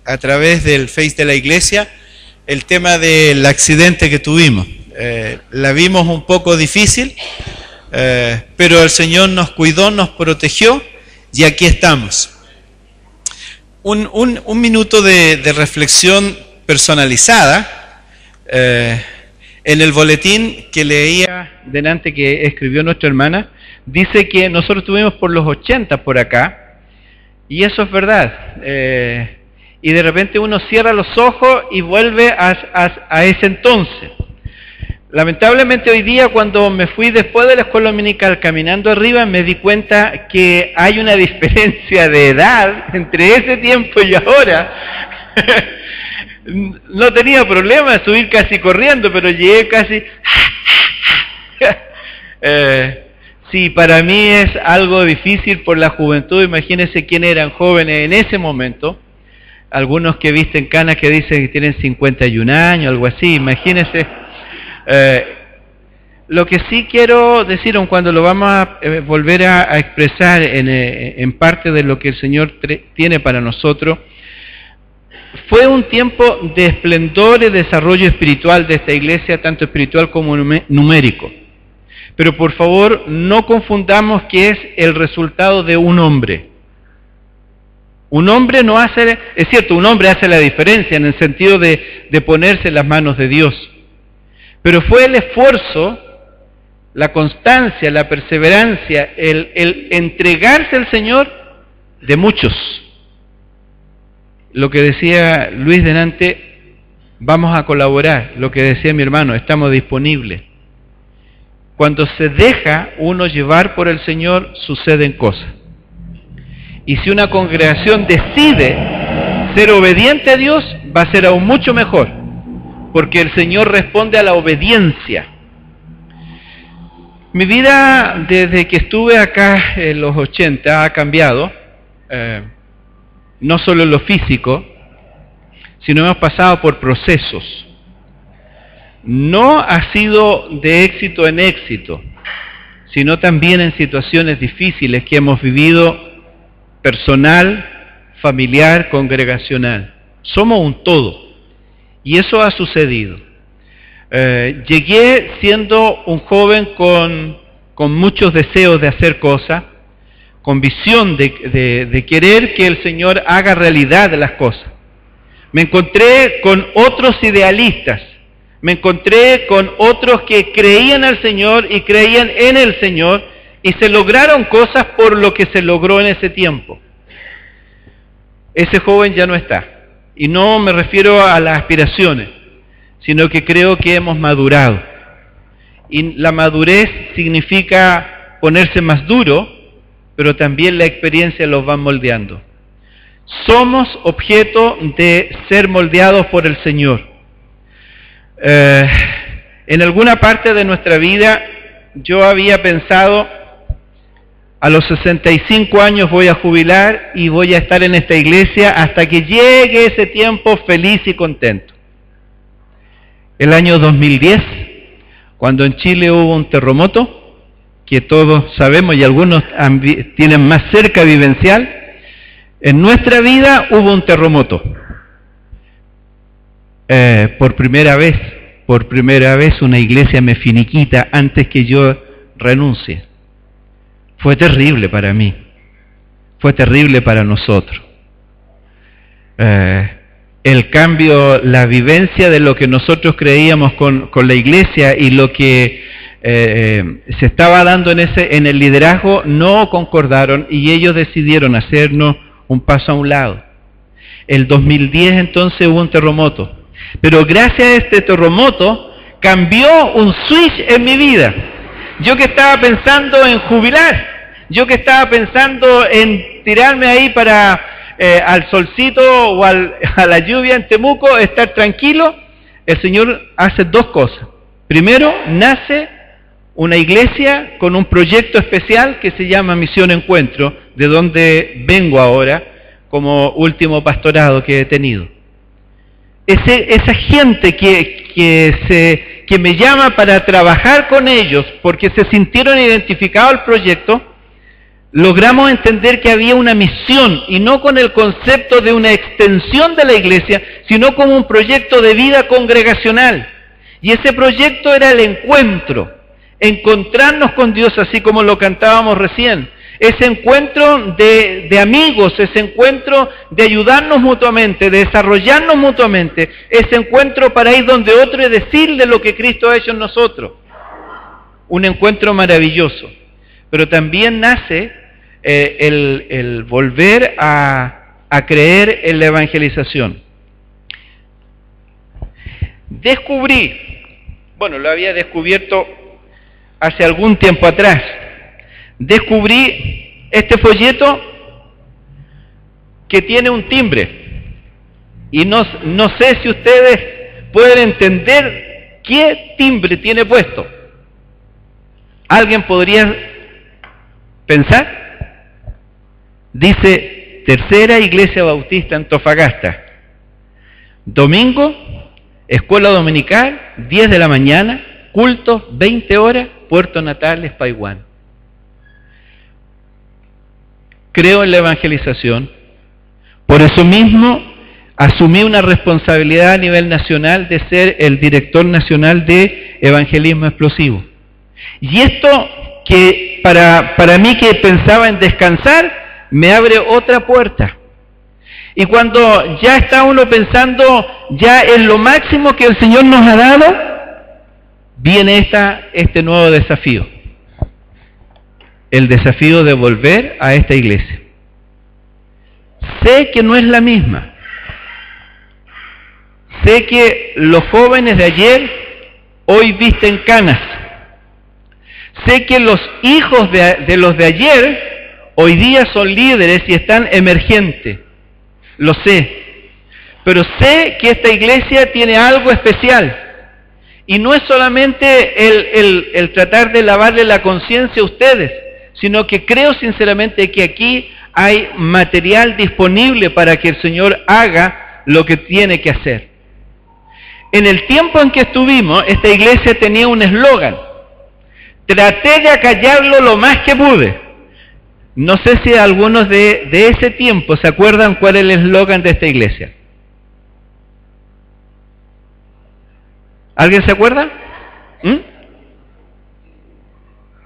a través del Face de la iglesia el tema del accidente que tuvimos. La vimos un poco difícil, pero el Señor nos cuidó, nos protegió y aquí estamos. Un minuto de reflexión personalizada. En el boletín que leía delante, que escribió nuestra hermana, dice que nosotros estuvimos por los 80 por acá, y eso es verdad. Y de repente uno cierra los ojos y vuelve a ese entonces. Lamentablemente hoy día, cuando me fui después de la escuela dominical caminando arriba, me di cuenta que hay una diferencia de edad entre ese tiempo y ahora. No tenía problema de subir casi corriendo, pero llegué casi... Sí, para mí es algo difícil por la juventud. Imagínense quién eran jóvenes en ese momento. Algunos que visten canas que dicen que tienen 51 años, algo así, imagínense. Lo que sí quiero decir, aun cuando lo vamos a volver a expresar en parte de lo que el Señor tiene para nosotros, fue un tiempo de esplendor y desarrollo espiritual de esta iglesia, tanto espiritual como numérico. Pero por favor, no confundamos que es el resultado de un hombre. Un hombre no hace, es cierto, un hombre hace la diferencia en el sentido de ponerse en las manos de Dios. Pero fue el esfuerzo, la constancia, la perseverancia, el entregarse al Señor de muchos. Lo que decía Luis delante, vamos a colaborar. Lo que decía mi hermano, estamos disponibles. Cuando se deja uno llevar por el Señor, suceden cosas. Y si una congregación decide ser obediente a Dios, va a ser aún mucho mejor, porque el Señor responde a la obediencia. Mi vida, desde que estuve acá en los 80, ha cambiado, no solo en lo físico, sino hemos pasado por procesos. No ha sido de éxito en éxito, sino también en situaciones difíciles que hemos vivido, personal, familiar, congregacional. Somos un todo, y eso ha sucedido. Llegué siendo un joven con muchos deseos de hacer cosas, con visión de querer que el Señor haga realidad las cosas. Me encontré con otros idealistas, me encontré con otros que creían al Señor y creían en el Señor, y se lograron cosas por lo que se logró en ese tiempo. Ese joven ya no está, y no me refiero a las aspiraciones, sino que creo que hemos madurado. Y la madurez significa ponerse más duro, pero también la experiencia los va moldeando. Somos objeto de ser moldeados por el Señor. En alguna parte de nuestra vida yo había pensado, a los 65 años voy a jubilar y voy a estar en esta iglesia hasta que llegue ese tiempo feliz y contento. El año 2010, cuando en Chile hubo un terremoto, que todos sabemos y algunos tienen más cerca vivencial, en nuestra vida hubo un terremoto. Por primera vez una iglesia me finiquita antes que yo renuncie. Fue terrible para mí, fue terrible para nosotros. El cambio, la vivencia de lo que nosotros creíamos con la iglesia y lo que se estaba dando en el liderazgo no concordaron, y ellos decidieron hacernos un paso a un lado. El 2010 entonces hubo un terremoto, pero gracias a este terremoto cambió un switch en mi vida. Yo que estaba pensando en jubilar, yo que estaba pensando en tirarme ahí para al solcito o a la lluvia en Temuco, estar tranquilo, el Señor hace dos cosas. Primero, nace una iglesia con un proyecto especial que se llama Misión Encuentro, de donde vengo ahora como último pastorado que he tenido. Esa gente que me llama para trabajar con ellos porque se sintieron identificados al proyecto, logramos entender que había una misión, y no con el concepto de una extensión de la iglesia, sino como un proyecto de vida congregacional. Y ese proyecto era el encuentro, encontrarnos con Dios, así como lo cantábamos recién. Ese encuentro de amigos, ese encuentro de ayudarnos mutuamente, de desarrollarnos mutuamente, ese encuentro para ir donde otro y decirle lo que Cristo ha hecho en nosotros. Un encuentro maravilloso. Pero también nace el volver a creer en la evangelización. Descubrí, bueno, lo había descubierto hace algún tiempo atrás, descubrí este folleto que tiene un timbre, y no sé si ustedes pueden entender qué timbre tiene puesto. ¿Alguien podría pensar? Dice: Tercera Iglesia Bautista Antofagasta, domingo, escuela dominical, 10 de la mañana, cultos, 20 horas, Puerto Natales, Paiwán. Creo en la evangelización, por eso mismo asumí una responsabilidad a nivel nacional de ser el director nacional de evangelismo explosivo. Y esto que para mí, que pensaba en descansar, me abre otra puerta. Y cuando ya está uno pensando ya en lo máximo que el Señor nos ha dado, viene este nuevo desafío. El desafío de volver a esta iglesia. Sé que no es la misma. Sé que los jóvenes de ayer hoy visten canas. Sé que los hijos de los de ayer hoy día son líderes y están emergentes. Lo sé. Pero sé que esta iglesia tiene algo especial. Y no es solamente el tratar de lavarle la conciencia a ustedes, sino que creo sinceramente que aquí hay material disponible para que el Señor haga lo que tiene que hacer. En el tiempo en que estuvimos, esta iglesia tenía un eslogan. Traté de acallarlo lo más que pude. No sé si algunos de ese tiempo se acuerdan cuál es el eslogan de esta iglesia. ¿Alguien se acuerda?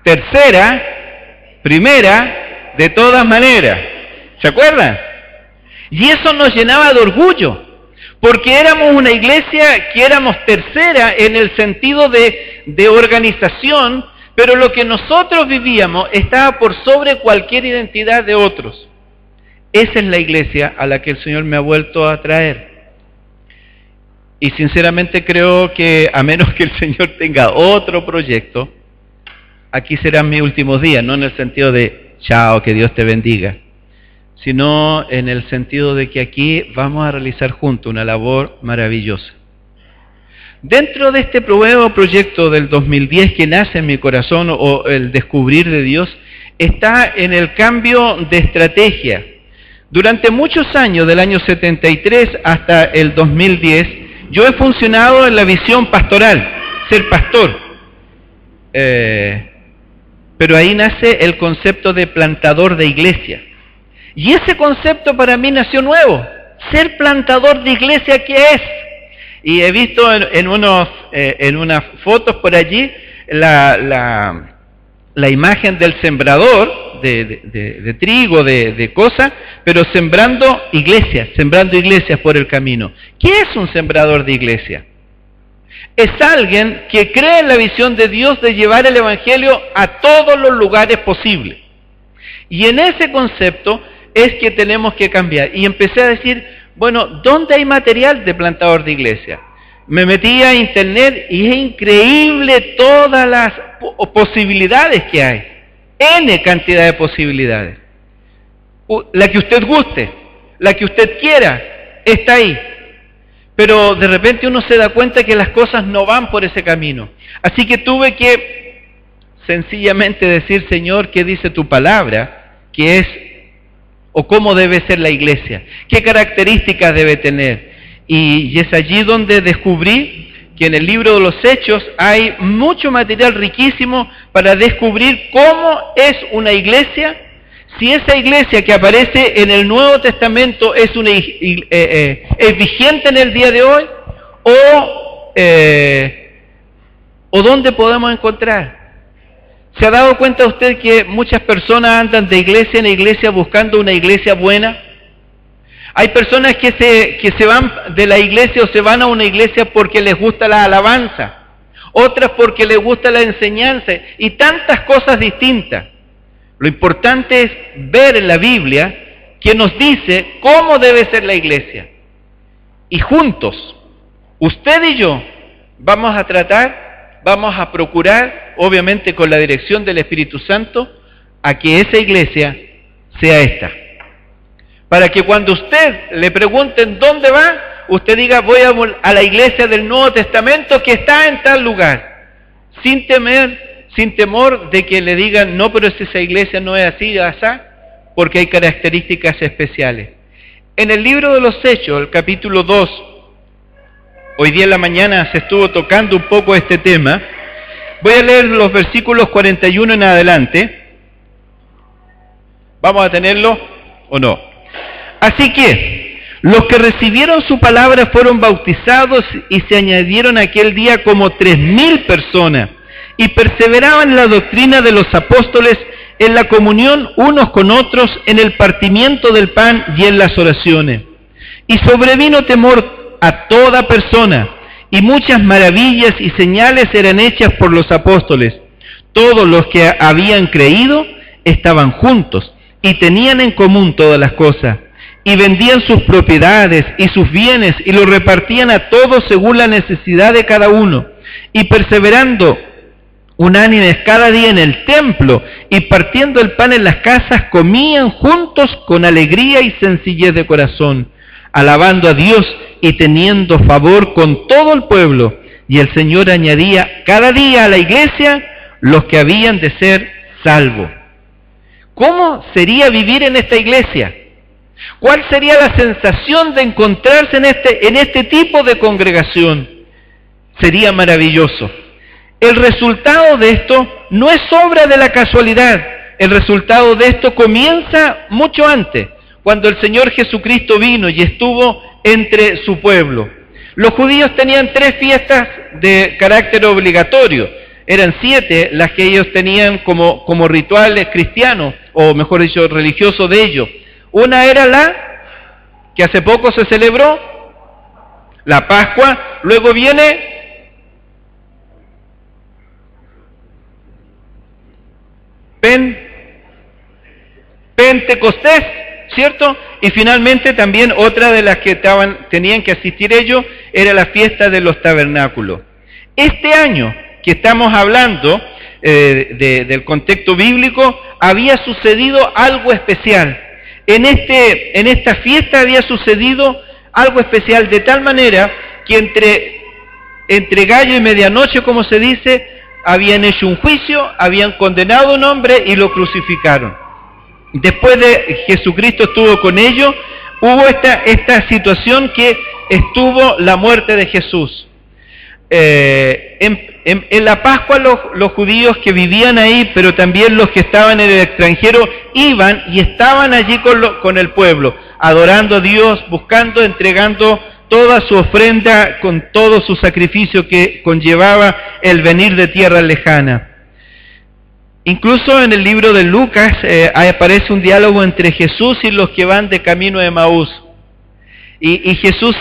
Tercera, primera, de todas maneras. ¿Se acuerdan? Y eso nos llenaba de orgullo, porque éramos una iglesia que éramos tercera en el sentido de organización, pero lo que nosotros vivíamos estaba por sobre cualquier identidad de otros. Esa es la iglesia a la que el Señor me ha vuelto a traer. Y sinceramente creo que, a menos que el Señor tenga otro proyecto, aquí serán mis últimos días, no en el sentido de, chao, que Dios te bendiga, sino en el sentido de que aquí vamos a realizar juntos una labor maravillosa. Dentro de este nuevo proyecto del 2010 que nace en mi corazón, o el descubrir de Dios, está en el cambio de estrategia. Durante muchos años, del año 73 hasta el 2010, yo he funcionado en la visión pastoral, ser pastor. Pero ahí nace el concepto de plantador de iglesia. Y ese concepto para mí nació nuevo. Ser plantador de iglesia, ¿qué es? Y he visto en unas fotos por allí la imagen del sembrador de trigo, de cosas, pero sembrando iglesias por el camino. ¿Qué es un sembrador de iglesia? Es alguien que cree en la visión de Dios de llevar el evangelio a todos los lugares posibles. Y en ese concepto es que tenemos que cambiar. Y empecé a decir, bueno, ¿dónde hay material de plantador de iglesia? Me metí a internet y es increíble todas las posibilidades que hay. N cantidad de posibilidades. La que usted guste, la que usted quiera, está ahí. Pero de repente uno se da cuenta que las cosas no van por ese camino. Así que tuve que sencillamente decir, Señor, ¿qué dice tu palabra? ¿Qué es o cómo debe ser la iglesia? ¿Qué características debe tener? Y es allí donde descubrí que en el libro de los Hechos hay mucho material riquísimo para descubrir cómo es una iglesia si esa iglesia que aparece en el Nuevo Testamento es vigente en el día de hoy, o dónde podemos encontrar. ¿Se ha dado cuenta usted que muchas personas andan de iglesia en iglesia buscando una iglesia buena? Hay personas que se van de la iglesia o se van a una iglesia porque les gusta la alabanza, otras porque les gusta la enseñanza y tantas cosas distintas. Lo importante es ver en la Biblia que nos dice cómo debe ser la iglesia. Y juntos, usted y yo, vamos a procurar, obviamente con la dirección del Espíritu Santo, a que esa iglesia sea esta. Para que cuando usted le pregunten dónde va, usted diga, voy a la iglesia del Nuevo Testamento que está en tal lugar, sin temor de que le digan, no, pero esa iglesia no es así, porque hay características especiales. En el libro de los Hechos, el capítulo 2, hoy día en la mañana se estuvo tocando un poco este tema. Voy a leer los versículos 41 en adelante. ¿Vamos a tenerlo o no? Así que los que recibieron su palabra fueron bautizados y se añadieron aquel día como 3,000 personas y perseveraban en la doctrina de los apóstoles, en la comunión unos con otros, en el partimiento del pan y en las oraciones. Y sobrevino temor a toda persona, y muchas maravillas y señales eran hechas por los apóstoles. Todos los que habían creído estaban juntos y tenían en común todas las cosas, y vendían sus propiedades y sus bienes y los repartían a todos según la necesidad de cada uno, y perseverando unánimes cada día en el templo y partiendo el pan en las casas, comían juntos con alegría y sencillez de corazón, alabando a Dios y teniendo favor con todo el pueblo. Y el Señor añadía cada día a la iglesia los que habían de ser salvos. ¿Cómo sería vivir en esta iglesia? ¿Cuál sería la sensación de encontrarse en este tipo de congregación? Sería maravilloso. El resultado de esto no es obra de la casualidad. El resultado de esto comienza mucho antes, cuando el Señor Jesucristo vino y estuvo entre su pueblo. Los judíos tenían 3 fiestas de carácter obligatorio. Eran 7 las que ellos tenían como rituales cristianos, o mejor dicho, religiosos de ellos. Una era la que hace poco se celebró, la Pascua. Luego viene Pentecostés, ¿cierto? Y finalmente también otra de las que tenían que asistir ellos era la fiesta de los tabernáculos. Este año que estamos hablando del contexto bíblico, había sucedido algo especial. En esta fiesta había sucedido algo especial, de tal manera que entre gallo y medianoche, como se dice, habían hecho un juicio, habían condenado a un hombre y lo crucificaron. Después de Jesucristo estuvo con ellos, hubo esta situación que estuvo la muerte de Jesús. En la Pascua los judíos que vivían ahí, pero también los que estaban en el extranjero, iban y estaban allí con el pueblo, adorando a Dios, buscando, entregando toda su ofrenda con todo su sacrificio que conllevaba el venir de tierra lejana. Incluso en el libro de Lucas aparece un diálogo entre Jesús y los que van de camino de Emaús. Y Jesús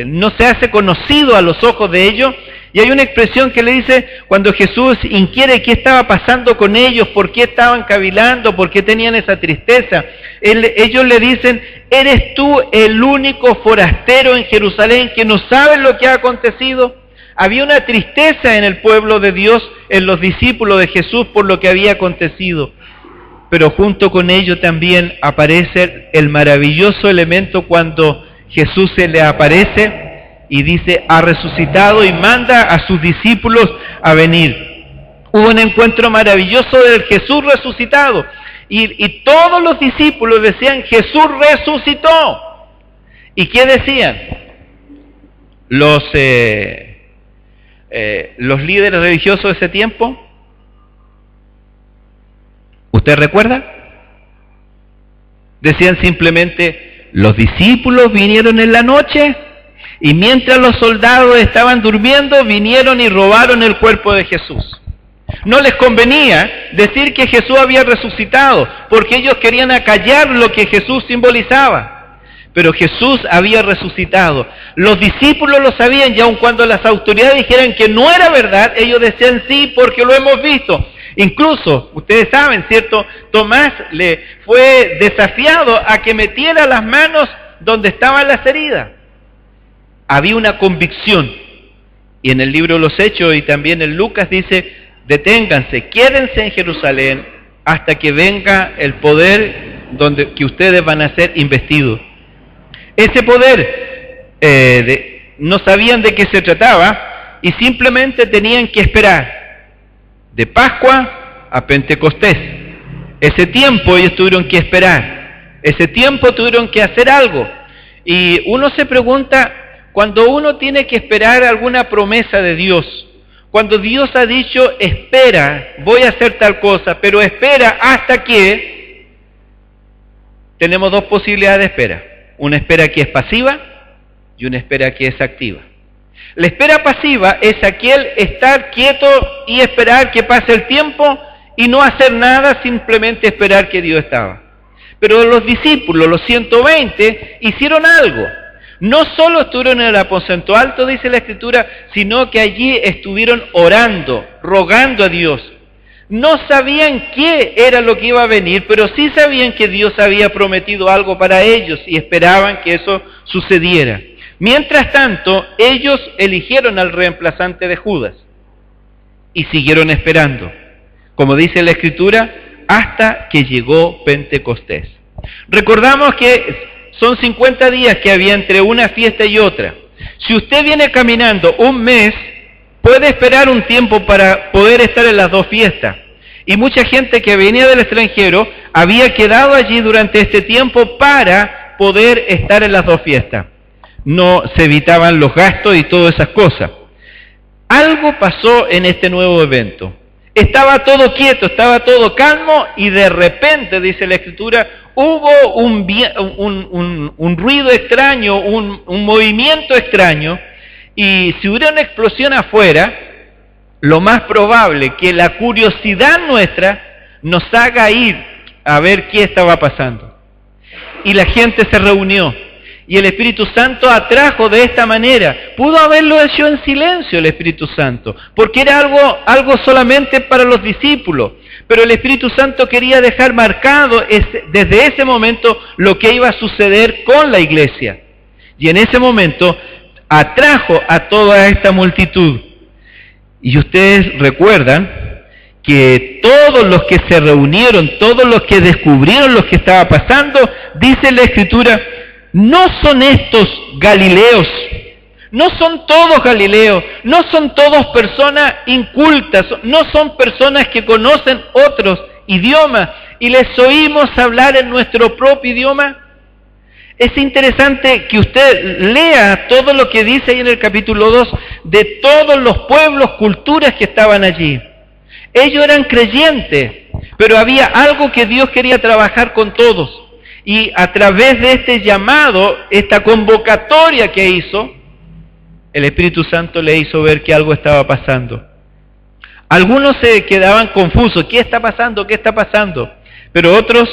no se hace conocido a los ojos de ellos, y hay una expresión que le dice, cuando Jesús inquiere qué estaba pasando con ellos, por qué estaban cavilando, por qué tenían esa tristeza, ellos le dicen, ¿eres tú el único forastero en Jerusalén que no sabe lo que ha acontecido? Había una tristeza en el pueblo de Dios, en los discípulos de Jesús, por lo que había acontecido. Pero junto con ello también aparece el maravilloso elemento cuando Jesús se le aparece y dice, ha resucitado, y manda a sus discípulos a venir. Hubo un encuentro maravilloso del Jesús resucitado, y todos los discípulos decían, Jesús resucitó. ¿Y qué decían? Los líderes religiosos de ese tiempo, ¿Usted recuerda? Decían simplemente, los discípulos vinieron en la noche y mientras los soldados estaban durmiendo, vinieron y robaron el cuerpo de Jesús. No les convenía decir que Jesús había resucitado, porque ellos querían acallar lo que Jesús simbolizaba. Pero Jesús había resucitado. Los discípulos lo sabían, y aun cuando las autoridades dijeran que no era verdad, ellos decían sí, porque lo hemos visto. Incluso, ustedes saben, ¿cierto? Tomás le fue desafiado a que metiera las manos donde estaban las heridas. Había una convicción. Y en el libro de los Hechos y también en Lucas dice, deténganse, quédense en Jerusalén hasta que venga el poder que ustedes van a ser investidos. Ese poder, no sabían de qué se trataba y simplemente tenían que esperar. De Pascua a Pentecostés. Ese tiempo ellos tuvieron que esperar. Ese tiempo tuvieron que hacer algo. Y uno se pregunta, cuando uno tiene que esperar alguna promesa de Dios, cuando Dios ha dicho, espera, voy a hacer tal cosa, pero espera hasta que, tenemos dos posibilidades de espera. Una espera que es pasiva y una espera que es activa. La espera pasiva es aquel estar quieto y esperar que pase el tiempo y no hacer nada, simplemente esperar que Dios estaba. Pero los discípulos, los 120, hicieron algo. No solo estuvieron en el aposento alto, dice la Escritura, sino que allí estuvieron orando, rogando a Dios. No sabían qué era lo que iba a venir, pero sí sabían que Dios había prometido algo para ellos y esperaban que eso sucediera. Mientras tanto, ellos eligieron al reemplazante de Judas y siguieron esperando, como dice la Escritura, hasta que llegó Pentecostés. Recordamos que son 50 días que había entre una fiesta y otra. Si usted viene caminando un mes, puede esperar un tiempo para poder estar en las dos fiestas. Y mucha gente que venía del extranjero había quedado allí durante este tiempo para poder estar en las dos fiestas. No se evitaban los gastos y todas esas cosas. Algo pasó en este nuevo evento. Estaba todo quieto, estaba todo calmo y de repente, dice la Escritura, hubo un ruido extraño, un movimiento extraño, y si hubiera una explosión afuera, lo más probable que la curiosidad nuestra nos haga ir a ver qué estaba pasando. Y la gente se reunió. Y el Espíritu Santo atrajo de esta manera. Pudo haberlo hecho en silencio el Espíritu Santo, porque era algo solamente para los discípulos. Pero el Espíritu Santo quería dejar marcado desde ese momento lo que iba a suceder con la iglesia. Y en ese momento atrajo a toda esta multitud. Y ustedes recuerdan que todos los que se reunieron, todos los que descubrieron lo que estaba pasando, dice la Escritura, no son estos galileos, no son todos galileos, no son todos personas incultas, no son personas que conocen otros idiomas y les oímos hablar en nuestro propio idioma. Es interesante que usted lea todo lo que dice ahí en el capítulo 2 de todos los pueblos, culturas que estaban allí. Ellos eran creyentes, pero había algo que Dios quería trabajar con todos. Y a través de este llamado, esta convocatoria que hizo, el Espíritu Santo le hizo ver que algo estaba pasando. Algunos se quedaban confusos, ¿qué está pasando? ¿Qué está pasando? Pero otros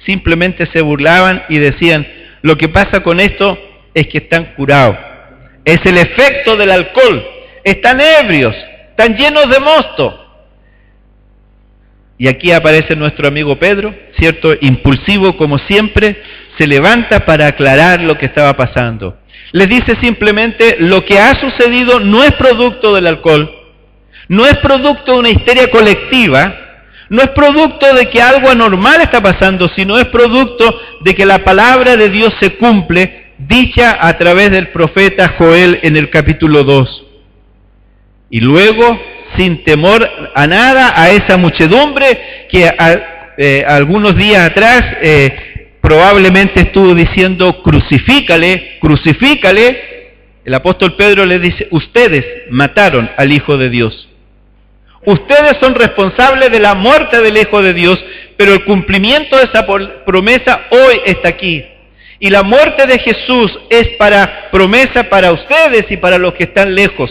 simplemente se burlaban y decían, lo que pasa con esto es que están curados. Es el efecto del alcohol. Están ebrios, están llenos de mosto. Y aquí aparece nuestro amigo Pedro, ¿cierto? Impulsivo como siempre, se levanta para aclarar lo que estaba pasando. Les dice simplemente, lo que ha sucedido no es producto del alcohol, no es producto de una histeria colectiva, no es producto de que algo anormal está pasando, sino es producto de que la palabra de Dios se cumple, dicha a través del profeta Joel en el capítulo 2. Y luego, sin temor a nada, a esa muchedumbre que algunos días atrás probablemente estuvo diciendo, crucifícale, crucifícale, el apóstol Pedro le dice, ustedes mataron al Hijo de Dios. Ustedes son responsables de la muerte del Hijo de Dios, pero el cumplimiento de esa promesa hoy está aquí. Y la muerte de Jesús es promesa para ustedes y para los que están lejos.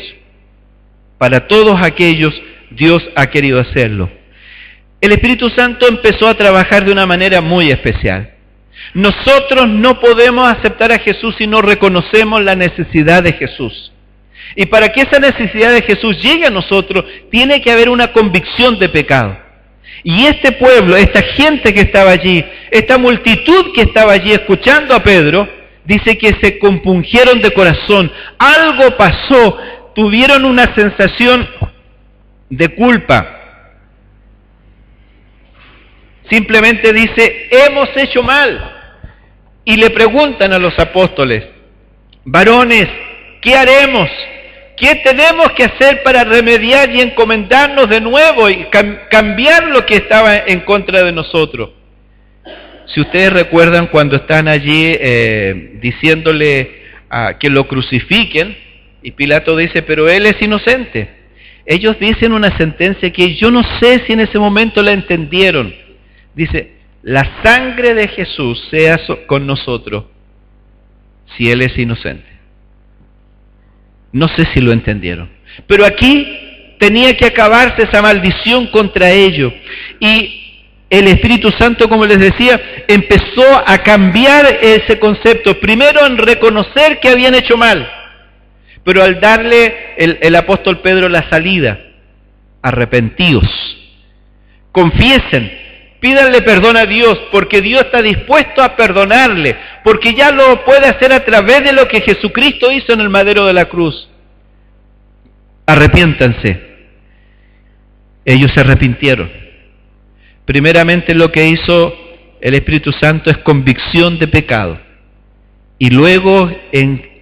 Para todos aquellos, Dios ha querido hacerlo. El Espíritu Santo empezó a trabajar de una manera muy especial. Nosotros no podemos aceptar a Jesús si no reconocemos la necesidad de Jesús. Y para que esa necesidad de Jesús llegue a nosotros, tiene que haber una convicción de pecado. Y este pueblo, esta gente que estaba allí, esta multitud que estaba allí escuchando a Pedro, dice que se compungieron de corazón. Algo pasó, tuvieron una sensación de culpa. Simplemente dice, hemos hecho mal. Y le preguntan a los apóstoles, varones, ¿qué haremos? ¿Qué tenemos que hacer para remediar y encomendarnos de nuevo y cambiar lo que estaba en contra de nosotros? Si ustedes recuerdan cuando están allí diciéndole que lo crucifiquen, y Pilato dice, pero él es inocente. Ellos dicen una sentencia que yo no sé si en ese momento la entendieron. Dice, la sangre de Jesús sea con nosotros si él es inocente. No sé si lo entendieron. Pero aquí tenía que acabarse esa maldición contra ellos. Y el Espíritu Santo, como les decía, empezó a cambiar ese concepto. Primero en reconocer que habían hecho mal. Pero al darle el apóstol Pedro la salida, arrepentíos, confiesen, pídanle perdón a Dios, porque Dios está dispuesto a perdonarle, porque ya lo puede hacer a través de lo que Jesucristo hizo en el madero de la cruz. Arrepiéntanse. Ellos se arrepintieron. Primeramente lo que hizo el Espíritu Santo es convicción de pecado, y luego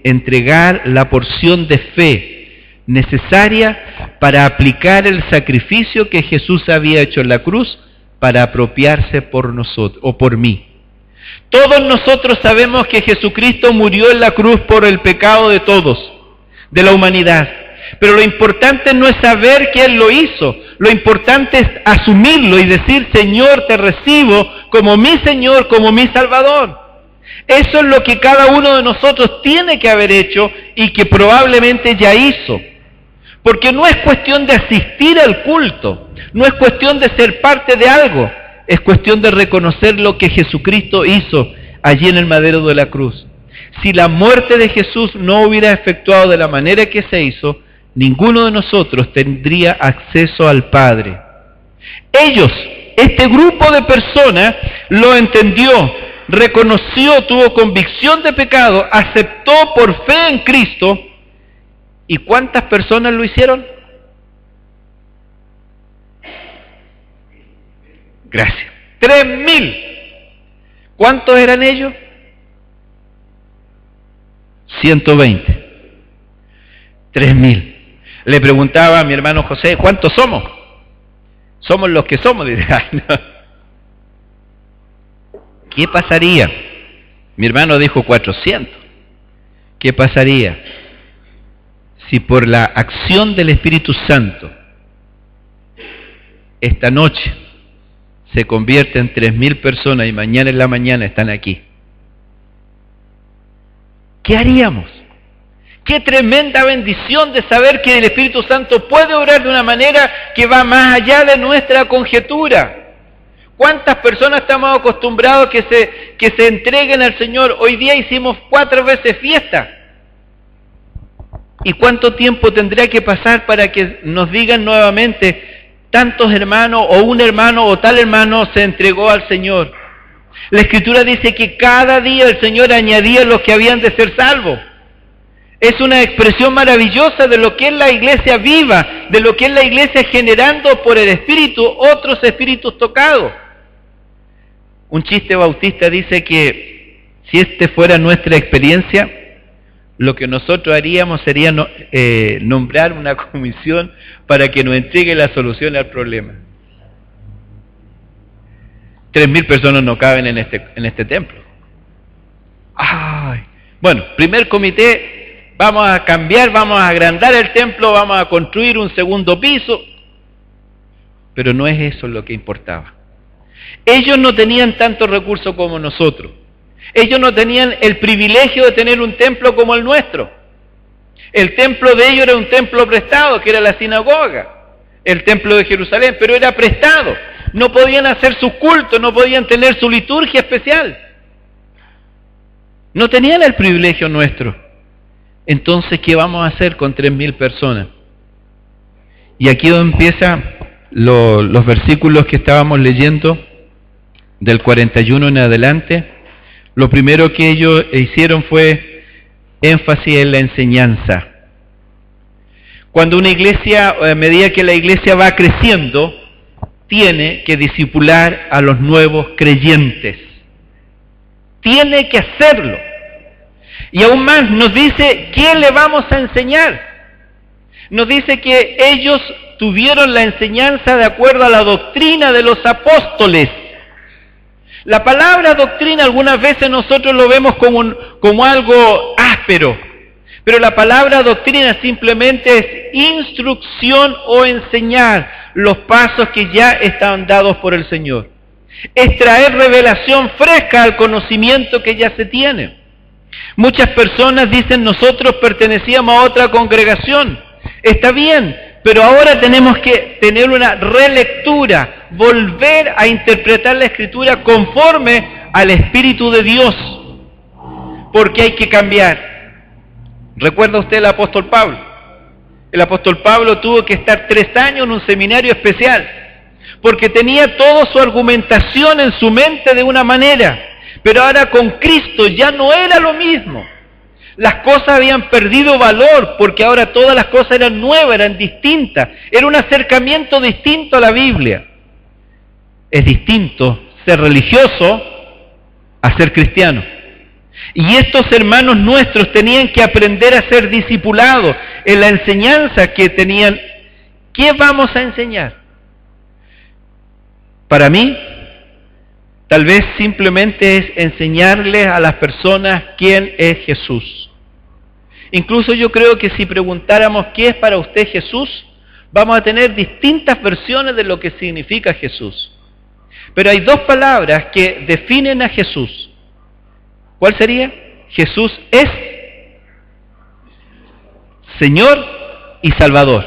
entregar la porción de fe necesaria para aplicar el sacrificio que Jesús había hecho en la cruz, para apropiarse por nosotros, o por mí. Todos nosotros sabemos que Jesucristo murió en la cruz por el pecado de todos, de la humanidad. Pero lo importante no es saber que Él lo hizo, lo importante es asumirlo y decir, Señor, te recibo como mi Señor, como mi Salvador. Eso es lo que cada uno de nosotros tiene que haber hecho y que probablemente ya hizo. Porque no es cuestión de asistir al culto, no es cuestión de ser parte de algo, es cuestión de reconocer lo que Jesucristo hizo allí en el madero de la cruz. Si la muerte de Jesús no hubiera efectuado de la manera que se hizo, ninguno de nosotros tendría acceso al Padre. Ellos, este grupo de personas, lo entendió, reconoció, tuvo convicción de pecado, aceptó por fe en Cristo. ¿Y cuántas personas lo hicieron? Gracias. 3.000. ¿Cuántos eran ellos? 120. 3.000. Le preguntaba a mi hermano José, ¿cuántos somos? Somos los que somos. Dice, ay, no. ¿Qué pasaría? Mi hermano dijo 400. ¿Qué pasaría si por la acción del Espíritu Santo esta noche se convierte en 3.000 personas y mañana en la mañana están aquí? ¿Qué haríamos? Qué tremenda bendición de saber que el Espíritu Santo puede obrar de una manera que va más allá de nuestra conjetura. ¿Cuántas personas estamos acostumbrados que se entreguen al Señor? Hoy día hicimos 4 veces fiesta. ¿Y cuánto tiempo tendría que pasar para que nos digan nuevamente tantos hermanos o un hermano o tal hermano se entregó al Señor? La Escritura dice que cada día el Señor añadía los que habían de ser salvos. Es una expresión maravillosa de lo que es la iglesia viva, de lo que es la iglesia generando por el Espíritu otros espíritus tocados. Un chiste bautista dice que si este fuera nuestra experiencia, lo que nosotros haríamos sería nombrar una comisión para que nos entregue la solución al problema. 3.000 personas no caben en este templo. Ay. Bueno, primer comité, vamos a cambiar, vamos a agrandar el templo, vamos a construir un segundo piso. Pero no es eso lo que importaba. Ellos no tenían tantos recursos como nosotros. Ellos no tenían el privilegio de tener un templo como el nuestro. El templo de ellos era un templo prestado, que era la sinagoga, el templo de Jerusalén, pero era prestado. No podían hacer sus cultos, no podían tener su liturgia especial. No tenían el privilegio nuestro. Entonces, ¿qué vamos a hacer con 3.000 personas? Y aquí donde empiezan los versículos que estábamos leyendo, del 41 en adelante. Lo primero que ellos hicieron fue énfasis en la enseñanza. Cuando una iglesia, a medida que la iglesia va creciendo, tiene que discipular a los nuevos creyentes. Tiene que hacerlo. Y aún más nos dice, ¿qué le vamos a enseñar? Nos dice que ellos tuvieron la enseñanza de acuerdo a la doctrina de los apóstoles. La palabra doctrina algunas veces nosotros lo vemos como algo áspero, pero la palabra doctrina simplemente es instrucción o enseñar los pasos que ya están dados por el Señor. Es traer revelación fresca al conocimiento que ya se tiene. Muchas personas dicen, nosotros pertenecíamos a otra congregación. Está bien, pero ahora tenemos que tener una relectura, volver a interpretar la Escritura conforme al Espíritu de Dios, porque hay que cambiar. ¿Recuerda usted el apóstol Pablo? El apóstol Pablo tuvo que estar 3 años en un seminario especial, porque tenía toda su argumentación en su mente de una manera, pero ahora con Cristo ya no era lo mismo. Las cosas habían perdido valor, porque ahora todas las cosas eran nuevas, eran distintas. Era un acercamiento distinto a la Biblia. Es distinto ser religioso a ser cristiano. Y estos hermanos nuestros tenían que aprender a ser discipulados en la enseñanza que tenían. ¿Qué vamos a enseñar? Para mí, tal vez simplemente es enseñarles a las personas quién es Jesús. Incluso yo creo que si preguntáramos qué es para usted Jesús, vamos a tener distintas versiones de lo que significa Jesús. Pero hay 2 palabras que definen a Jesús. ¿Cuál sería? Jesús es Señor y Salvador.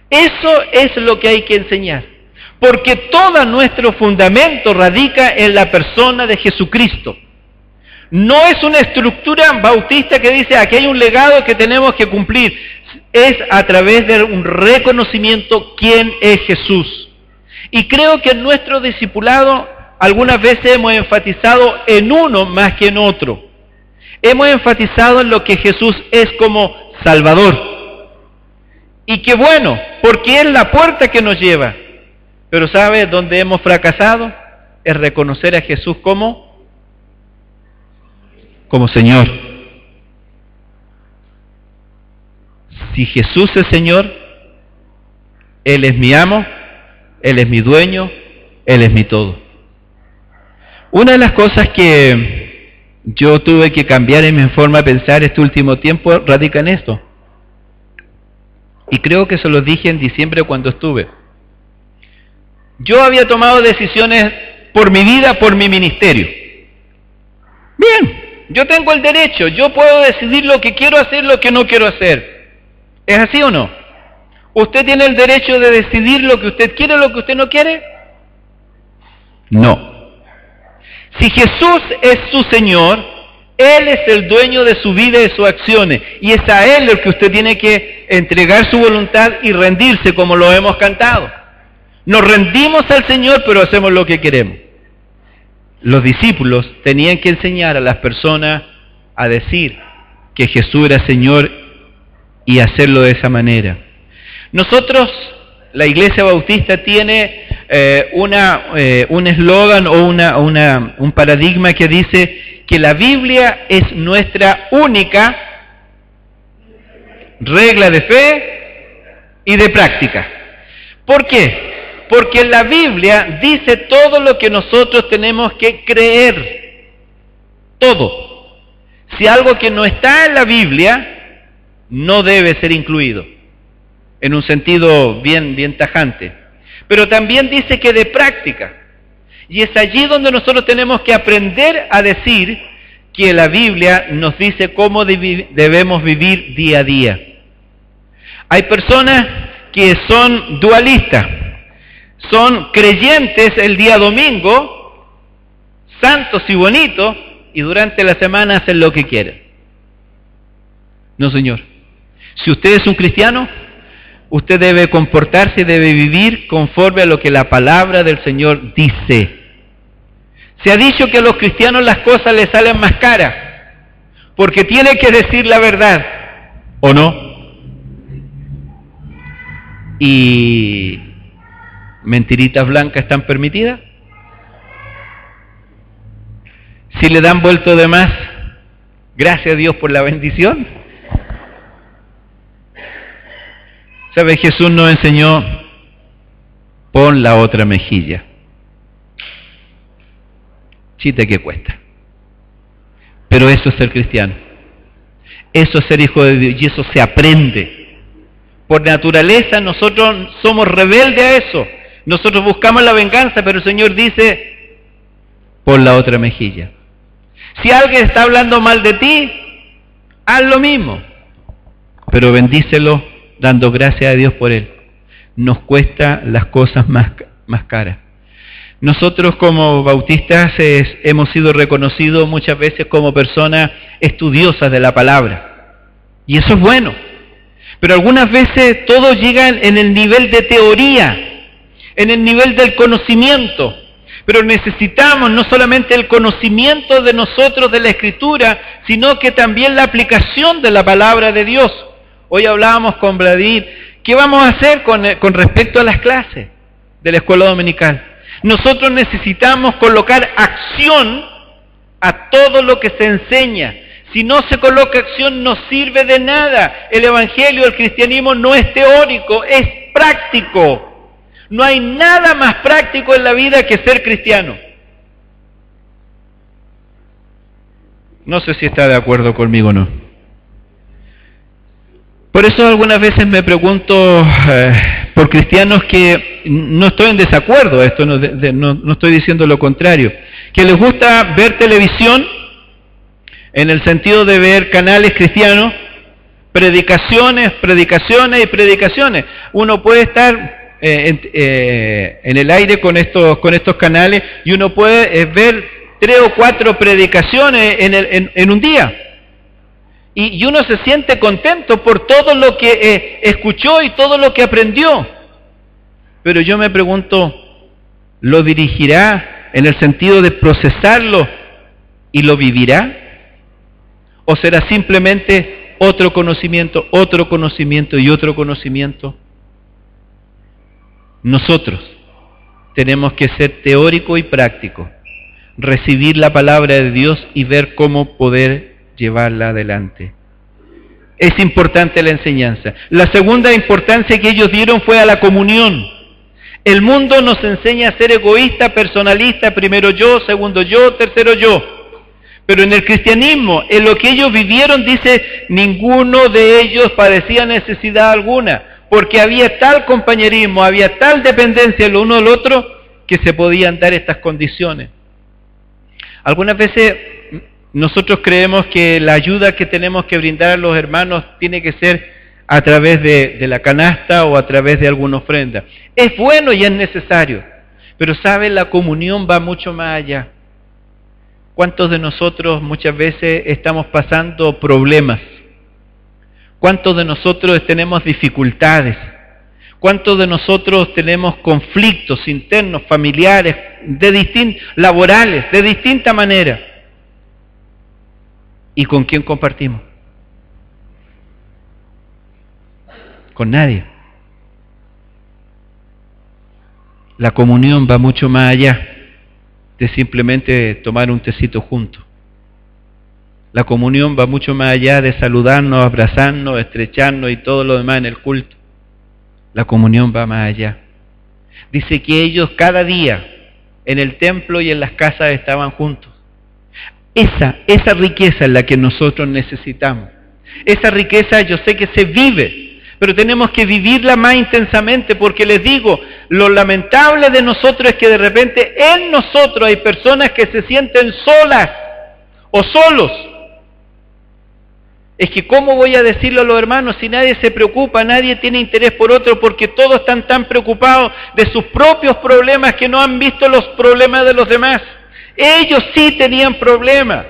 Eso es lo que hay que enseñar. Porque todo nuestro fundamento radica en la persona de Jesucristo. No es una estructura bautista que dice, aquí hay un legado que tenemos que cumplir. Es a través de un reconocimiento quién es Jesús. Y creo que en nuestro discipulado algunas veces hemos enfatizado en uno más que en otro. Hemos enfatizado en lo que Jesús es como Salvador. Y qué bueno, porque es la puerta que nos lleva. Pero ¿sabe dónde hemos fracasado? Es reconocer a Jesús como Señor. Si Jesús es Señor, Él es mi amo, Él es mi dueño, Él es mi todo. Una de las cosas que yo tuve que cambiar en mi forma de pensar este último tiempo radica en esto. Y creo que se lo dije en diciembre cuando estuve. Yo había tomado decisiones por mi vida, por mi ministerio. Bien, yo tengo el derecho, yo puedo decidir lo que quiero hacer, lo que no quiero hacer. ¿Es así o no? ¿Usted tiene el derecho de decidir lo que usted quiere o lo que usted no quiere? No. Si Jesús es su Señor, Él es el dueño de su vida y de sus acciones, y es a Él el que usted tiene que entregar su voluntad y rendirse, como lo hemos cantado. Nos rendimos al Señor, pero hacemos lo que queremos. Los discípulos tenían que enseñar a las personas a decir que Jesús era Señor y hacerlo de esa manera. Nosotros, la Iglesia Bautista, tiene un eslogan o un paradigma que dice que la Biblia es nuestra única regla de fe y de práctica. ¿Por qué? Porque la Biblia dice todo lo que nosotros tenemos que creer. Todo. Si algo que no está en la Biblia, no debe ser incluido. En un sentido bien tajante. Pero también dice que de práctica. Y es allí donde nosotros tenemos que aprender a decir que la Biblia nos dice cómo debemos vivir día a día. Hay personas que son dualistas, son creyentes el día domingo, santos y bonitos, y durante la semana hacen lo que quieren. No, señor. Si usted es un cristiano, usted debe comportarse y debe vivir conforme a lo que la palabra del Señor dice. Se ha dicho que a los cristianos las cosas les salen más caras, porque tiene que decir la verdad, ¿o no? ¿Y mentiritas blancas están permitidas? Si le dan vuelto de más, gracias a Dios por la bendición. ¿Sabe? Jesús nos enseñó, pon la otra mejilla. Chiste que cuesta. Pero eso es ser cristiano. Eso es ser hijo de Dios, y eso se aprende. Por naturaleza nosotros somos rebeldes a eso. Nosotros buscamos la venganza, pero el Señor dice, pon la otra mejilla. Si alguien está hablando mal de ti, haz lo mismo, pero bendícelo dando gracias a Dios por él. Nos cuesta las cosas más caras. Nosotros como bautistas hemos sido reconocidos muchas veces como personas estudiosas de la palabra, y eso es bueno, pero algunas veces todo llega en el nivel de teoría, en el nivel del conocimiento. Pero necesitamos no solamente el conocimiento de nosotros de la Escritura, sino que también la aplicación de la palabra de Dios. Hoy hablábamos con Vladimir, ¿qué vamos a hacer con respecto a las clases de la escuela dominical? Nosotros necesitamos colocar acción a todo lo que se enseña. Si no se coloca acción, no sirve de nada. El evangelio, el cristianismo no es teórico, es práctico. No hay nada más práctico en la vida que ser cristiano. No sé si está de acuerdo conmigo o no. Por eso algunas veces me pregunto por cristianos que no estoy en desacuerdo, esto no estoy diciendo lo contrario, que les gusta ver televisión en el sentido de ver canales cristianos, predicaciones. Uno puede estar en el aire con estos canales y uno puede ver 3 o 4 predicaciones en un día, y uno se siente contento por todo lo que escuchó y todo lo que aprendió. Pero yo me pregunto, ¿lo dirigirá en el sentido de procesarlo y lo vivirá? ¿O será simplemente otro conocimiento y otro conocimiento? Nosotros tenemos que ser teórico y práctico, recibir la palabra de Dios y ver cómo poder llevarla adelante. Es importante la enseñanza. La segunda importancia que ellos dieron fue a la comunión. El mundo nos enseña a ser egoísta, personalista, primero yo, segundo yo, tercero yo. Pero en el cristianismo, en lo que ellos vivieron, dice, ninguno de ellos padecía necesidad alguna, porque había tal compañerismo, había tal dependencia el uno del otro, que se podían dar estas condiciones. Algunas veces nosotros creemos que la ayuda que tenemos que brindar a los hermanos tiene que ser a través de la canasta o a través de alguna ofrenda. Es bueno y es necesario, pero ¿sabe? La comunión va mucho más allá. ¿Cuántos de nosotros muchas veces estamos pasando problemas? ¿Cuántos de nosotros tenemos dificultades? ¿Cuántos de nosotros tenemos conflictos internos, familiares, laborales, de distinta manera? ¿Y con quién compartimos? Con nadie. La comunión va mucho más allá de simplemente tomar un tecito juntos. La comunión va mucho más allá de saludarnos, abrazarnos, estrecharnos y todo lo demás en el culto. La comunión va más allá. Dice que ellos cada día en el templo y en las casas estaban juntos. Esa riqueza es la que nosotros necesitamos. Esa riqueza yo sé que se vive, pero tenemos que vivirla más intensamente, porque les digo, lo lamentable de nosotros es que de repente en nosotros hay personas que se sienten solas o solos. Es que ¿cómo voy a decirlo a los hermanos si nadie se preocupa, nadie tiene interés por otro, porque todos están tan preocupados de sus propios problemas que no han visto los problemas de los demás? Ellos sí tenían problemas,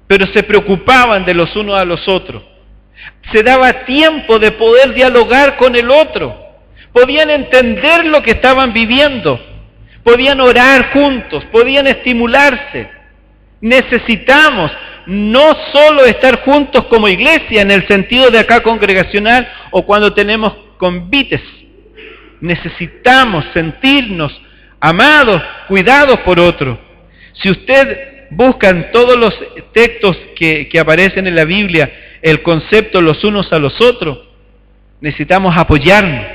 pero se preocupaban de los unos a los otros. Se daba tiempo de poder dialogar con el otro. Podían entender lo que estaban viviendo. Podían orar juntos, podían estimularse. Necesitamos no solo estar juntos como iglesia en el sentido de acá congregacional o cuando tenemos convites. Necesitamos sentirnos amados, cuidados por otro. Si usted busca en todos los textos que aparecen en la Biblia el concepto los unos a los otros, necesitamos apoyarnos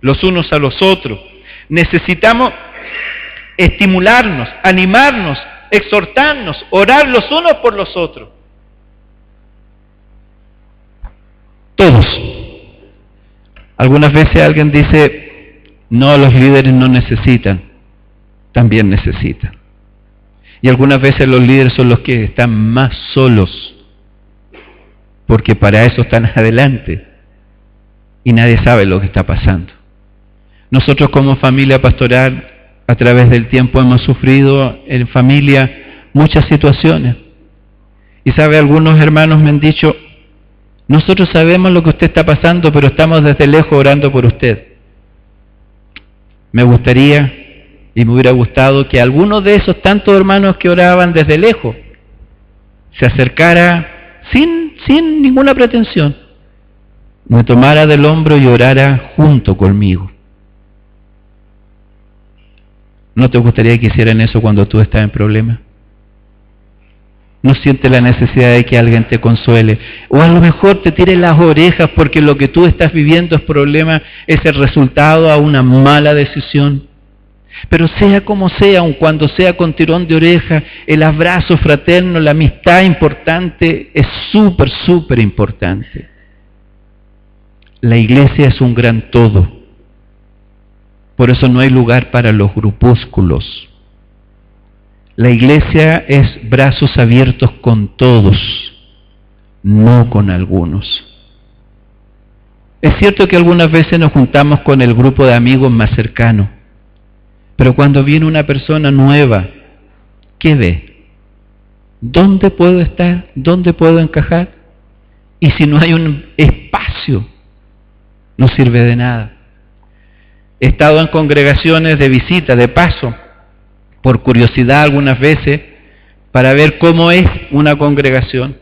los unos a los otros. Necesitamos estimularnos, animarnos, exhortarnos, orar los unos por los otros. Todos. Algunas veces alguien dice, no, los líderes no necesitan. También necesitan. Y algunas veces los líderes son los que están más solos, porque para eso están adelante y nadie sabe lo que está pasando. Nosotros como familia pastoral, a través del tiempo hemos sufrido en familia muchas situaciones. Y sabe, algunos hermanos me han dicho, nosotros sabemos lo que usted está pasando, pero estamos desde lejos orando por usted. Me gustaría y me hubiera gustado que alguno de esos tantos hermanos que oraban desde lejos se acercara sin ninguna pretensión, me tomara del hombro y orara junto conmigo. ¿No te gustaría que hicieran eso cuando tú estás en problemas? ¿No sientes la necesidad de que alguien te consuele? O a lo mejor te tire las orejas porque lo que tú estás viviendo es problema, es el resultado a una mala decisión. Pero sea como sea, aun cuando sea con tirón de oreja, el abrazo fraterno, la amistad importante, es súper importante. La iglesia es un gran todo. Por eso no hay lugar para los grupúsculos. La iglesia es brazos abiertos con todos, no con algunos. Es cierto que algunas veces nos juntamos con el grupo de amigos más cercano, pero cuando viene una persona nueva, ¿qué ve? ¿Dónde puedo estar? ¿Dónde puedo encajar? Y si no hay un espacio, no sirve de nada. He estado en congregaciones de visita, de paso, por curiosidad algunas veces, para ver cómo es una congregación.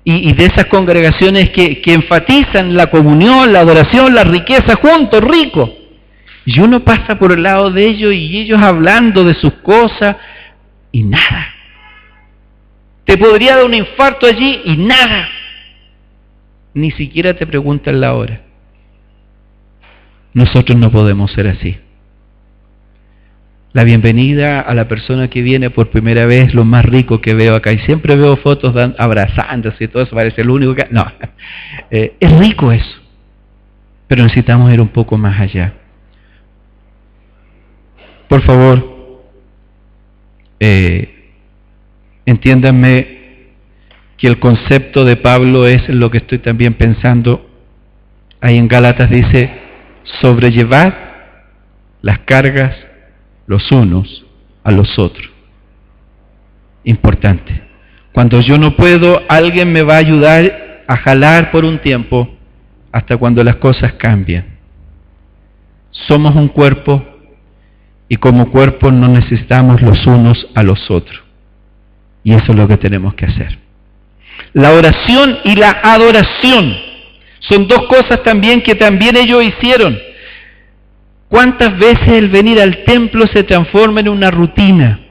Y de esas congregaciones que enfatizan la comunión, la adoración, la riqueza juntos, rico. Y uno pasa por el lado de ellos y ellos hablando de sus cosas y nada. Te podría dar un infarto allí y nada. Ni siquiera te preguntan la hora. Nosotros no podemos ser así. La bienvenida a la persona que viene por primera vez, lo más rico que veo acá. Y siempre veo fotos abrazándose y todo eso, parece lo único que... No, es rico eso. Pero necesitamos ir un poco más allá. Por favor, entiéndanme que el concepto de Pablo es lo que estoy también pensando. Ahí en Gálatas dice, sobrellevad las cargas los unos a los otros. Importante. Cuando yo no puedo, alguien me va a ayudar a jalar por un tiempo hasta cuando las cosas cambian. Somos un cuerpo y como cuerpo nos necesitamos los unos a los otros. Y eso es lo que tenemos que hacer. La oración y la adoración son dos cosas también que también ellos hicieron. ¿Cuántas veces el venir al templo se transforma en una rutina?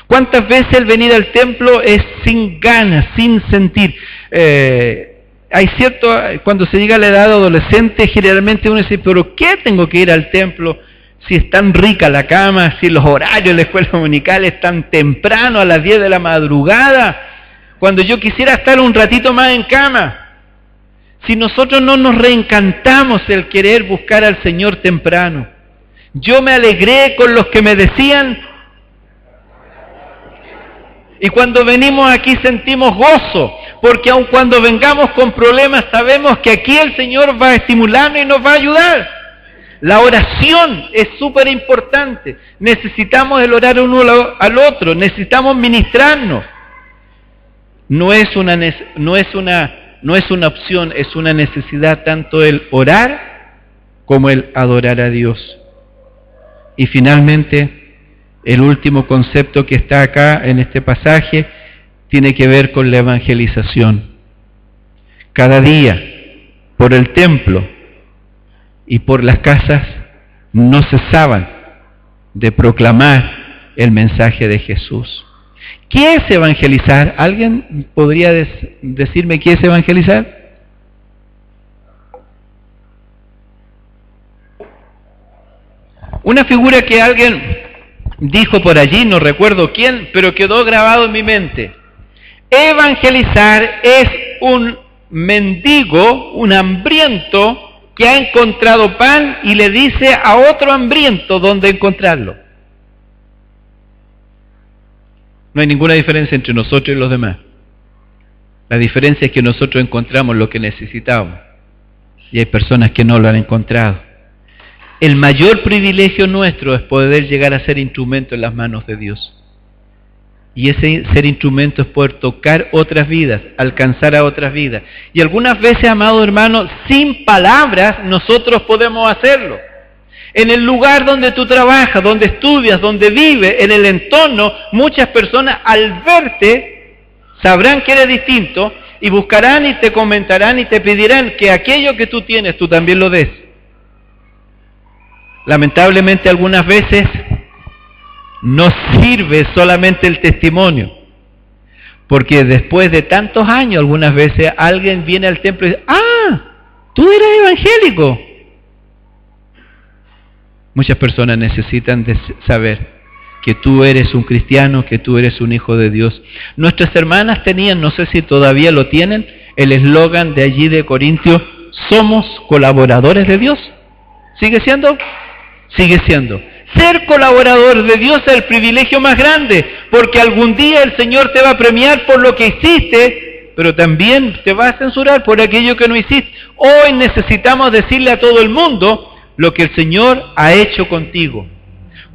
¿Cuántas veces el venir al templo es sin ganas, sin sentir? Hay cierto, cuando se llega a la edad adolescente, generalmente uno dice, ¿pero qué tengo que ir al templo? Si es tan rica la cama, si los horarios de la escuela dominical están temprano, a las 10 de la madrugada, cuando yo quisiera estar un ratito más en cama. Si nosotros no nos reencantamos el querer buscar al Señor temprano. Yo me alegré con los que me decían, y cuando venimos aquí sentimos gozo, porque aun cuando vengamos con problemas sabemos que aquí el Señor va a estimularnos y nos va a ayudar. La oración es súper importante. Necesitamos el orar uno al otro, necesitamos ministrarnos. No es una opción, es una necesidad tanto el orar como el adorar a Dios. Y finalmente, el último concepto que está acá en este pasaje tiene que ver con la evangelización. Cada día, por el templo y por las casas, no cesaban de proclamar el mensaje de Jesús. ¿Qué es evangelizar? ¿Alguien podría decirme qué es evangelizar? Una figura que alguien dijo por allí, no recuerdo quién, pero quedó grabado en mi mente. Evangelizar es un mendigo, un hambriento que ha encontrado pan y le dice a otro hambriento dónde encontrarlo. No hay ninguna diferencia entre nosotros y los demás. La diferencia es que nosotros encontramos lo que necesitamos y hay personas que no lo han encontrado. El mayor privilegio nuestro es poder llegar a ser instrumento en las manos de Dios. Y ese ser instrumento es poder tocar otras vidas, alcanzar a otras vidas. Y algunas veces, amado hermano, sin palabras nosotros podemos hacerlo. En el lugar donde tú trabajas, donde estudias, donde vives, en el entorno, muchas personas al verte sabrán que eres distinto y buscarán y te comentarán y te pedirán que aquello que tú tienes tú también lo des. Lamentablemente algunas veces no sirve solamente el testimonio, porque después de tantos años algunas veces alguien viene al templo y dice, ¡ah! ¡Tú eres evangélico! Muchas personas necesitan de saber que tú eres un cristiano, que tú eres un hijo de Dios. Nuestras hermanas tenían, no sé si todavía lo tienen, el eslogan de allí de Corintios, somos colaboradores de Dios. ¿Sigue siendo? Sigue siendo. Ser colaborador de Dios es el privilegio más grande, porque algún día el Señor te va a premiar por lo que hiciste, pero también te va a censurar por aquello que no hiciste. Hoy necesitamos decirle a todo el mundo lo que el Señor ha hecho contigo.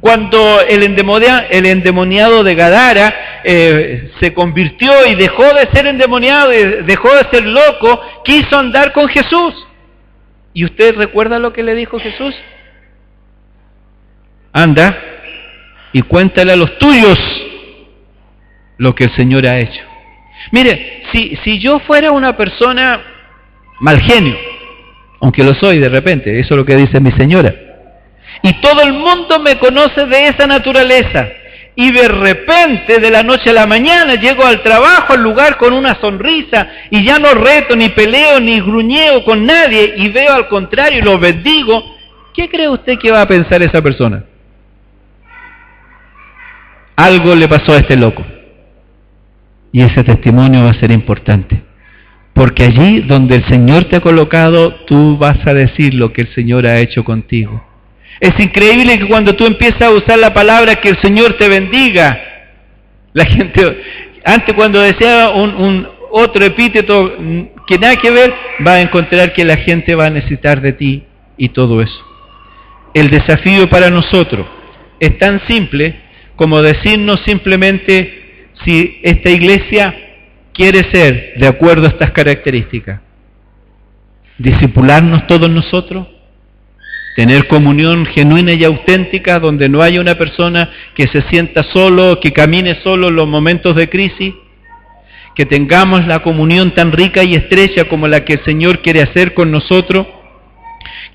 Cuando el endemoniado de Gadara se convirtió y dejó de ser endemoniado y dejó de ser loco, quiso andar con Jesús. ¿Y usted recuerda lo que le dijo Jesús? Anda y cuéntale a los tuyos lo que el Señor ha hecho. Mire, si yo fuera una persona mal genio, aunque lo soy de repente, eso es lo que dice mi señora, y todo el mundo me conoce de esa naturaleza, y de repente, de la noche a la mañana, llego al trabajo, al lugar con una sonrisa, y ya no reto, ni peleo, ni gruñeo con nadie, y veo al contrario y lo bendigo, ¿qué cree usted que va a pensar esa persona? Algo le pasó a este loco. Y ese testimonio va a ser importante. Porque allí donde el Señor te ha colocado, tú vas a decir lo que el Señor ha hecho contigo. Es increíble que cuando tú empiezas a usar la palabra que el Señor te bendiga, la gente, antes cuando decía un otro epíteto que nada que ver, va a encontrar que la gente va a necesitar de ti y todo eso. El desafío para nosotros es tan simple como decirnos simplemente si esta iglesia quiere ser de acuerdo a estas características. Discipularnos todos nosotros, tener comunión genuina y auténtica donde no haya una persona que se sienta solo, que camine solo en los momentos de crisis, que tengamos la comunión tan rica y estrecha como la que el Señor quiere hacer con nosotros,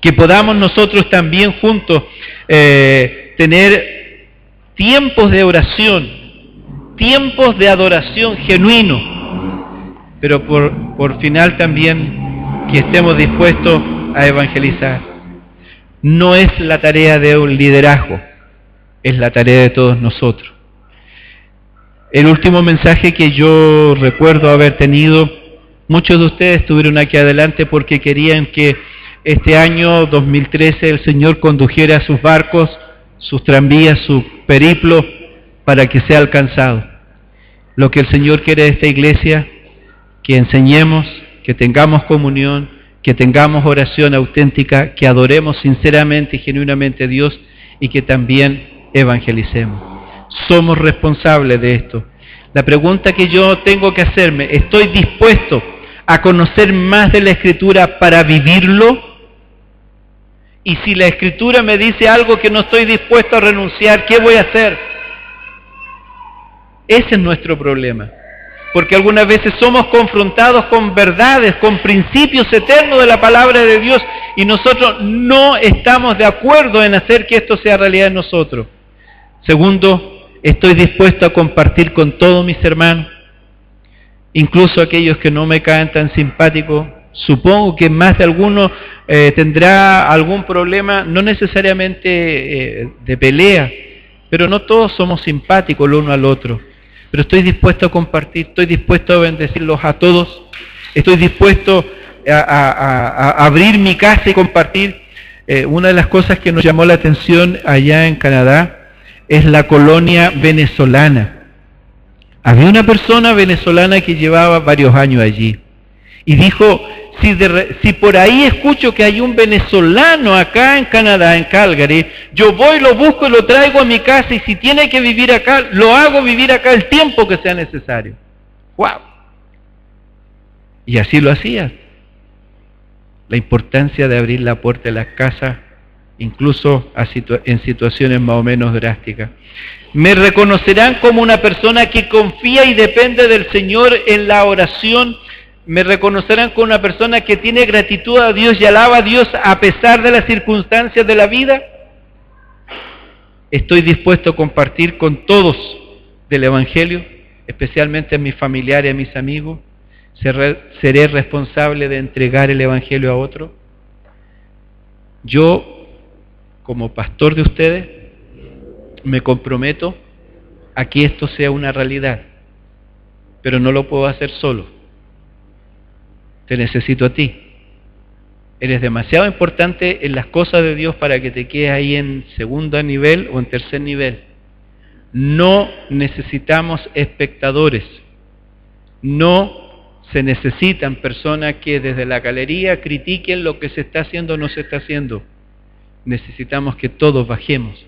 que podamos nosotros también juntos tener tiempos de oración, tiempos de adoración genuino, pero por final también que estemos dispuestos a evangelizar. No es la tarea de un liderazgo, es la tarea de todos nosotros. El último mensaje que yo recuerdo haber tenido Muchos de ustedes estuvieron aquí adelante porque querían que este año 2013 el Señor condujera sus barcos, sus tranvías, su periplo, para que sea alcanzado. Lo que el Señor quiere de esta iglesia, que enseñemos, que tengamos comunión, que tengamos oración auténtica, que adoremos sinceramente y genuinamente a Dios y que también evangelicemos. Somos responsables de esto. La pregunta que yo tengo que hacerme, ¿estoy dispuesto a conocer más de la Escritura para vivirlo? Y si la Escritura me dice algo que no estoy dispuesto a renunciar, ¿qué voy a hacer? Ese es nuestro problema. Porque algunas veces somos confrontados con verdades, con principios eternos de la palabra de Dios, y nosotros no estamos de acuerdo en hacer que esto sea realidad en nosotros. Segundo, estoy dispuesto a compartir con todos mis hermanos, incluso aquellos que no me caen tan simpáticos. Supongo que más de alguno tendrá algún problema, no necesariamente de pelea, pero no todos somos simpáticos el uno al otro. Pero estoy dispuesto a compartir, estoy dispuesto a bendecirlos a todos, estoy dispuesto a abrir mi casa y compartir. Una de las cosas que nos llamó la atención allá en Canadá es la colonia venezolana. Había una persona venezolana que llevaba varios años allí y dijo, si por ahí escucho que hay un venezolano acá en Canadá, en Calgary, yo voy, lo busco y lo traigo a mi casa, y si tiene que vivir acá, lo hago vivir acá el tiempo que sea necesario. ¡Wow! Y así lo hacía. La importancia de abrir la puerta de las casas, incluso en situaciones más o menos drásticas. Me reconocerán como una persona que confía y depende del Señor en la oración. Me reconocerán como una persona que tiene gratitud a Dios y alaba a Dios a pesar de las circunstancias de la vida. Estoy dispuesto a compartir con todos del Evangelio, especialmente a mis familiares, a mis amigos. Seré responsable de entregar el Evangelio a otro. Yo, como pastor de ustedes, me comprometo a que esto sea una realidad, pero no lo puedo hacer solo. Te necesito a ti. Eres demasiado importante en las cosas de Dios para que te quedes ahí en segundo nivel o en tercer nivel. No necesitamos espectadores. No se necesitan personas que desde la galería critiquen lo que se está haciendo o no se está haciendo. Necesitamos que todos bajemos,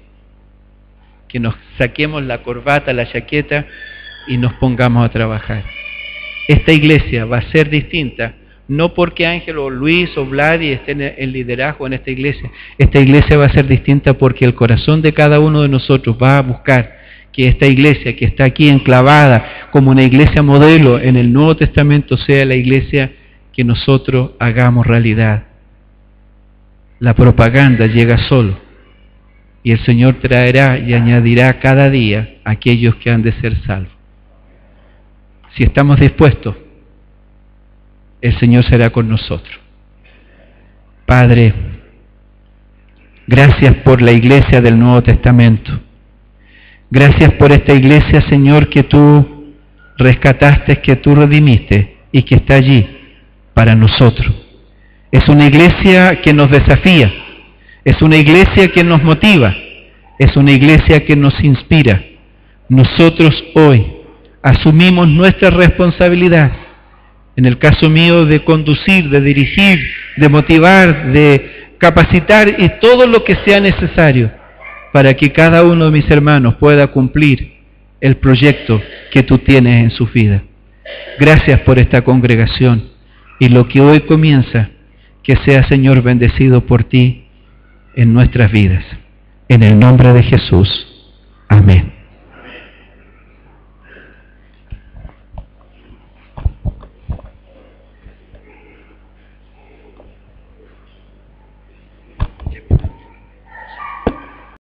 que nos saquemos la corbata, la chaqueta y nos pongamos a trabajar. Esta iglesia va a ser distinta, no porque Ángel o Luis o Vladi estén en liderazgo en esta iglesia. Esta iglesia va a ser distinta porque el corazón de cada uno de nosotros va a buscar que esta iglesia que está aquí enclavada como una iglesia modelo en el Nuevo Testamento sea la iglesia que nosotros hagamos realidad. La propaganda llega solo y el Señor traerá y añadirá cada día a aquellos que han de ser salvos. Si estamos dispuestos, el Señor será con nosotros. Padre, gracias por la iglesia del Nuevo Testamento. Gracias por esta iglesia, Señor, que tú rescataste, que tú redimiste y que está allí para nosotros. Es una iglesia que nos desafía, es una iglesia que nos motiva, es una iglesia que nos inspira. Nosotros hoy asumimos nuestra responsabilidad, en el caso mío de conducir, de dirigir, de motivar, de capacitar y todo lo que sea necesario para que cada uno de mis hermanos pueda cumplir el proyecto que tú tienes en su vida. Gracias por esta congregación y lo que hoy comienza, que sea, Señor, bendecido por ti en nuestras vidas. En el nombre de Jesús. Amén.